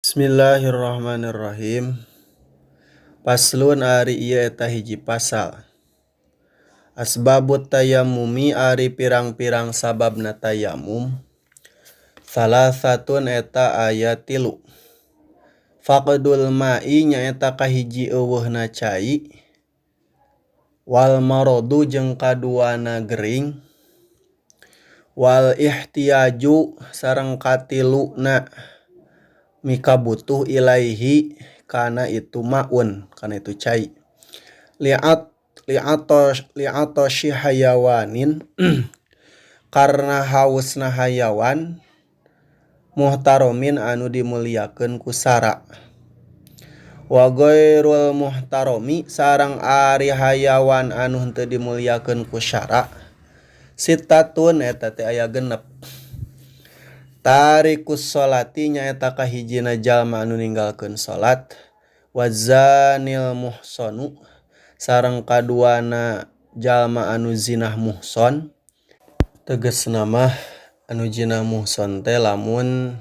Bismillahirrahmanirrahim. Paslun ari ieu eta hiji pasal. Asbabut tayammumi ari pirang-pirang sababna tayamum. Salasatun eta aya 3. Faqdul ma'i nyaeta kahiji euweuhna cai. Wal marodu jeung kaduana gering. Wal ihtiyaju sareng katiluna mika butuh ilaihi kana itu maun, kana itu cai. Li'atoshi hayawanin karena hausna hayawan muhtaromin anu dimuliakeun ku sara. Wa ghairul muhtaromi sareng ari hayawan anu henteu dimuliakeun ku syara. Sitatun eta teh aya 6. Tarikus sholati nyaeta kahijina jalma anu ninggalkeun salat. Wazanil muhsonu sareng kaduana jalma anu zinah muhson. Tegasna mah anu zinah muhson teh lamun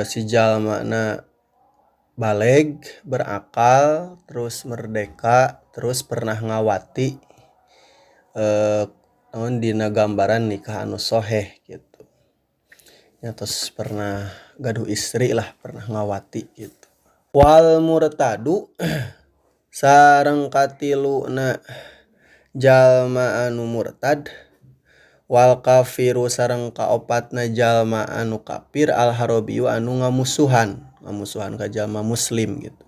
si jalmana baleg, berakal, terus merdeka, terus pernah ngawati naon dina gambaran nikah anu soheh gitu. Ya, terus pernah gaduh istri lah, pernah ngawati gitu. Wal murtadu sareng katiluna jalma anu murtad. Wal kafiru sareng kaopatna jalma anu kafir. Al harobiyu anu ngamusuhan ka jalma muslim gitu.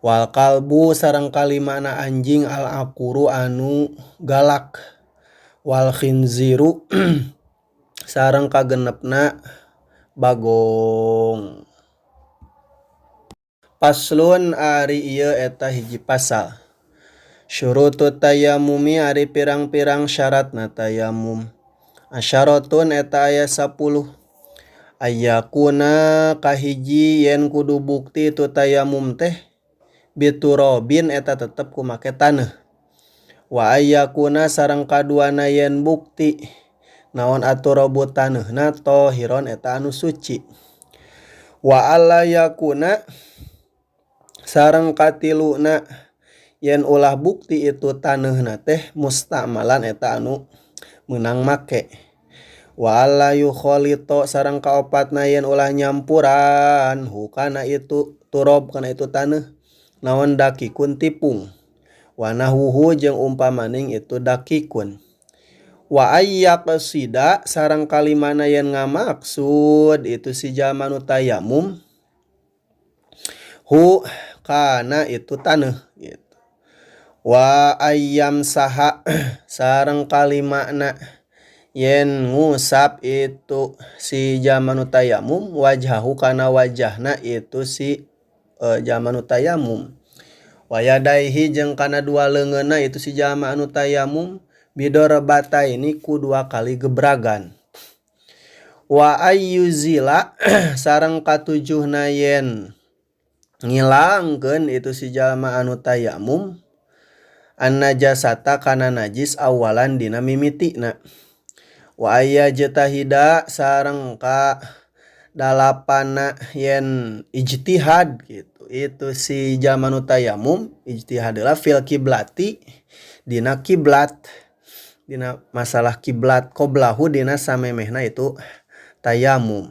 Wal kalbu sareng kalimana anjing. Al akuru anu galak. Wal khinziru sareng kagenepna bagong. Paslun ari ieu eta hiji pasal. Syurutut tayammumi ari pirang-pirang syaratna tayamum. Asyaratun eta aya 10. Ayakuna kahiji yen kudu bukti tu tayamum teh biturobin eta tetep ku make taneuh. Wa ayakuna sareng kaduana yen bukti naon aturobu taneuhna tohiron eta anu suci. Wa alla yakuna sareng katiluna yen ulah bukti itu taneuhna teh musta'malan eta anu meunang make. Wa alla yukholito sareng kaopatna yen ulah nyampuran kana itu turob kana itu taneuh naon dakikun tipung. Wa nahuhu jeung umpamaning itu dakikun. Wa ayyaqsida sareng kalimana yen ngamaksud itu si jalma nu tayamum hu kana itu taneuh gitu. Wa ayyam saha sareng kalimana yen ngusap itu si jalma nu tayamum wajhahu kana wajahna itu si jalma nu tayamum. Wa yadaihi jeung kana dua leungeunna itu si jalma anu tayamum bidorobata ini ku 2 kali gebragan. Wa ayyuzila sareng katujuhna yen ngilangkeun itu si jalma anu tayamum an-najasata kana najis awalan dina mimitina. Wa ayyajtahida sareng ka dalapanna yen ijtihad gitu. Itu si jalma anu tayamum ijtihad adalah fil kiblati dina kiblat. Dina masalah kiblat qoblahu dina samemehna itu tayamum.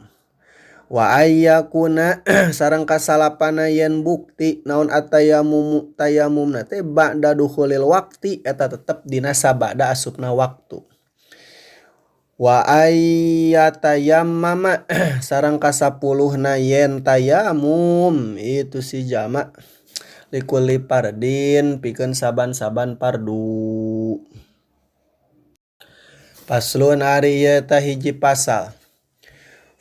Wa ayyakuna sareng kasalapana yen bukti naon tayamumna teh ba'da dukhulil waqti eta tetep dina sabada asupna waktu. Wa ayyatayammama sareng kasapuluhna yen tayamum itu si jalma likulli pardin pikeun saban-saban pardu. Paslun ari ieu eta hiji pasal.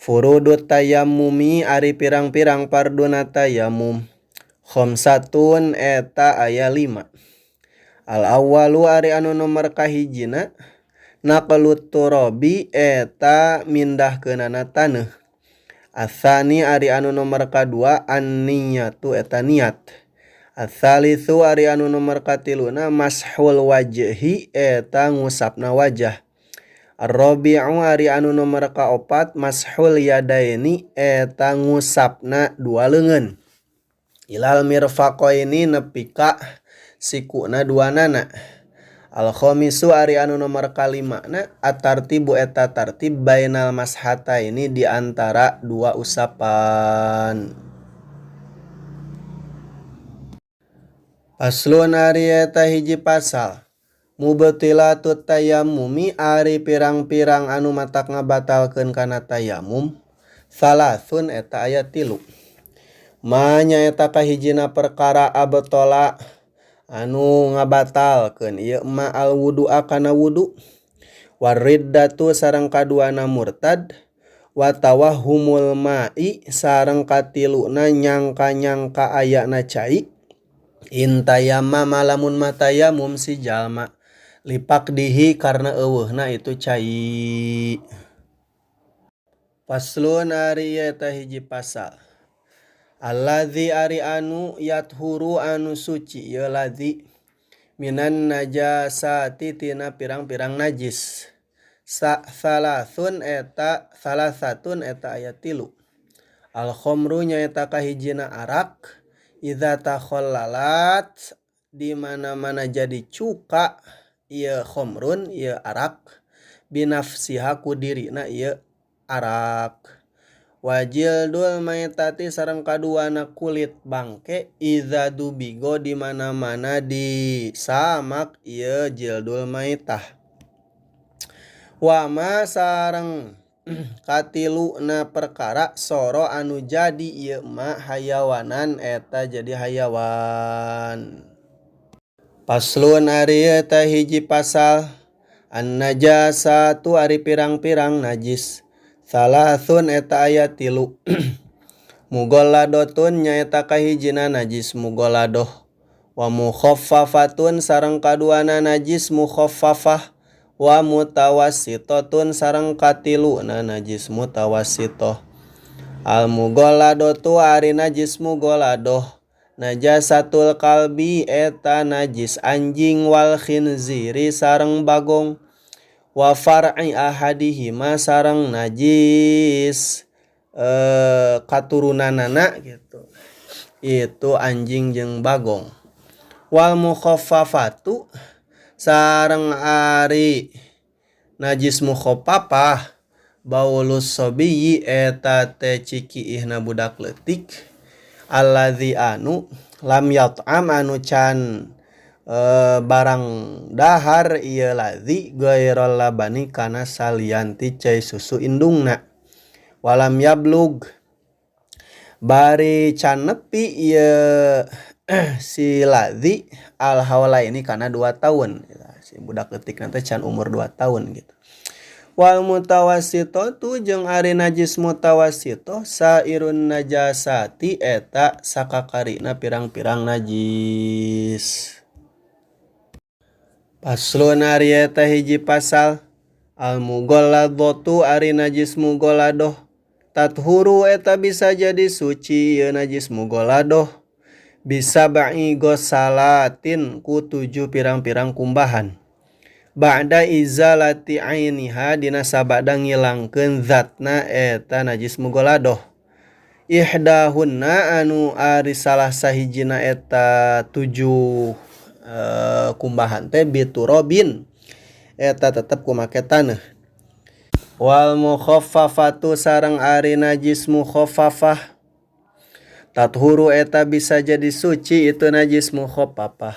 Furudut tayammumi ari pirang-pirang parduna tayamum. Khamsatun eta aya 5. Al awwalu ari anu nomor kahijina naqlut turabi eta mindahkeunana taneuh. Asani ari anu nomor kadua an-niyatu eta niat. Asalisu ari anu nomor katiluna mashul wajhi eta ngusapna wajah. Ar-rabi'u ari anu nomor kaopat mashul yadaini eta ngusapna dua leungeun ilal mirfaqaini nepi ka sikuna duanana. Al-khamisu ari anu nomor kalimana at-tartibu eta tartib bainal mashataini di antara dua usapan. Paslun ari eta hiji pasal. Mubtilatut tayammumi ari pirang-pirang anu matak ngabatalkeun kana tayamum. Salasun eta aya 3. Manya eta kahijina perkara abtola anu ngabatalkeun ieu ma al wudu'a kana wudu. Wariddatu sareng kaduana murtad. Wa tawahhumul ma'i sareng katiluna nyangka-nyangka ayana cai. Intayamma malamun matayamum si jalma lipak dihi karena eueuhna itu cai. Paslun ari eta hiji pasal. Alladzi ari anu yathuru anu suci ieu ladzi minan najasati tina pirang-pirang najis. Salasatun eta ayat 3. Al khamru nyaeta kahijina arak. Idza takhallalat di mana-mana jadi cuka ieu khamrun ieu arak binafsiha ku dirina ieu arak. Wajildul maitati sareng kaduana kulit bangke idza dubigo di mana-mana disamak ieu jildul maitah. Wa ma sareng katiluna perkara soro anu jadi ieu ma hayawanan eta jadi hayawan. Paslun ari eta hiji pasal. An najasatu ari pirang-pirang najis. Salasun eta aya 3. Mughalladotun nyaeta kahijina najis mughalladoh. Wa mukhaffafatun sareng kaduana najis mukhaffafah. Wa mutawassitatun sareng katiluna najis mutawassitoh. Al mughalladotu ari najis mughalladoh najasatul kalbi eta najis anjing wal khinziri sareng bagong. Wa far'i ahadihima sareng najis katurunanana gitu. Itu anjing jeung bagong. Wal mukhaffafatu sareng ari najis mukhaffafah baulus sabiyyi eta teh cikiihna budak leutik alladzi anu lam yat'am anu can barang dahar ieu ladzi ghairal labani kana salianti cai susu indungna. Walam yablug bari can nepi ieu si ladzi al haula ini kana 2 tahun. Si budak leutik nanti can umur 2 tahun gitu. Wal mutawassitatu jeung ari najis mutawassitoh sairun najasati eta sakakarina pirang-pirang najis. Paslun ari eta hiji pasal. Al mughalladatu ari najis mughalladoh. Tathuru eta bisa jadi suci ieu najis mughalladoh. Bisa ba'i gosalatin ku 7 pirang-pirang kumbahan. Ba'da izalati ainiha dina sabada ngilangkeun zatna eta najis mughalladoh. Ihdahunna anu ari salah sahijina eta 7 kumbahan teh biturobin eta tetep ku make taneuh. Wal mukhaffafatu sareng ari najis mukhaffafah tathuru eta bisa jadi suci itu najis mukhaffafah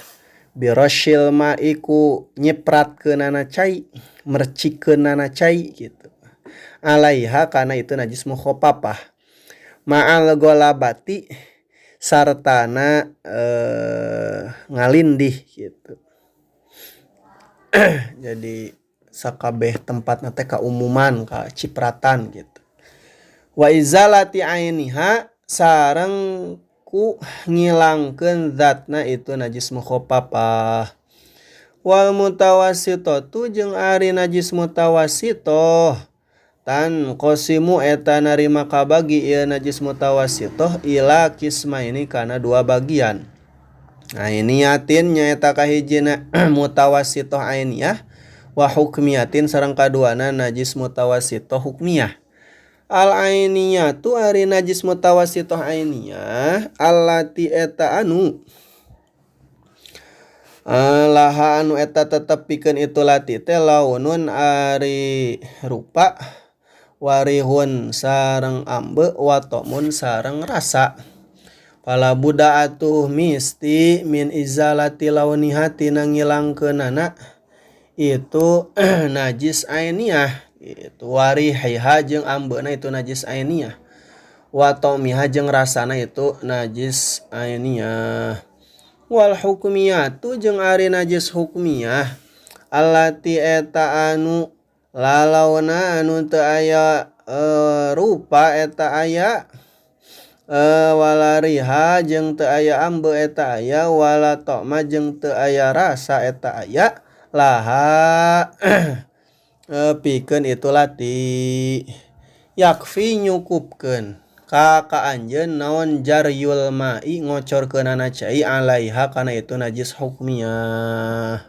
birasyil ma'iku nyipratkeunana cai mercikeunana cai gitu. Alaiha kana itu najis mukhaffafah ma'al golabati sartana ngalindih gitu. Jadi sakabeh tempatna teh kaumuman ka cipratan gitu. Wa izalati ainiha sareng ku ngilangkeun zatna itu najis mukhaffafah. Wal mutawassitatu jeung ari najis mutawassitoh tan qasimu eta narima kabagi ieu najis mutawassitoh ila qismaini kana 2 bagian. Nah ini yatin nyaeta kahijina mutawassitoh ainiyah wa hukmiyatin sareng kaduana najis mutawassithah hukmiyah. Al ainiyatu ari najis mutawassithah ainiyah allati eta anu laha anu eta tetep pikeun itu lati teh launun ari rupa warihun sareng ambe watomun sareng rasa. Pala buda atuh misti min izalati launiha tina ngilangkeunana itu najis ainiyah itu warihiha jeung ambeuna itu najis ainiyah wa tomiha jeung rasana itu najis ainiyah wal hukmiyatu jeung ari najis hukmiyah allati eta anu lalauna anu teu aya rupa eta aya walariha jeung teu aya ambe eta aya wala toma jeung teu aya rasa eta aya laha pikeun itu lati yakfi nyukupkeun ka anjeun naon jaryul mai ngocorkeunana cai alaiha kana itu najis hukmiyah.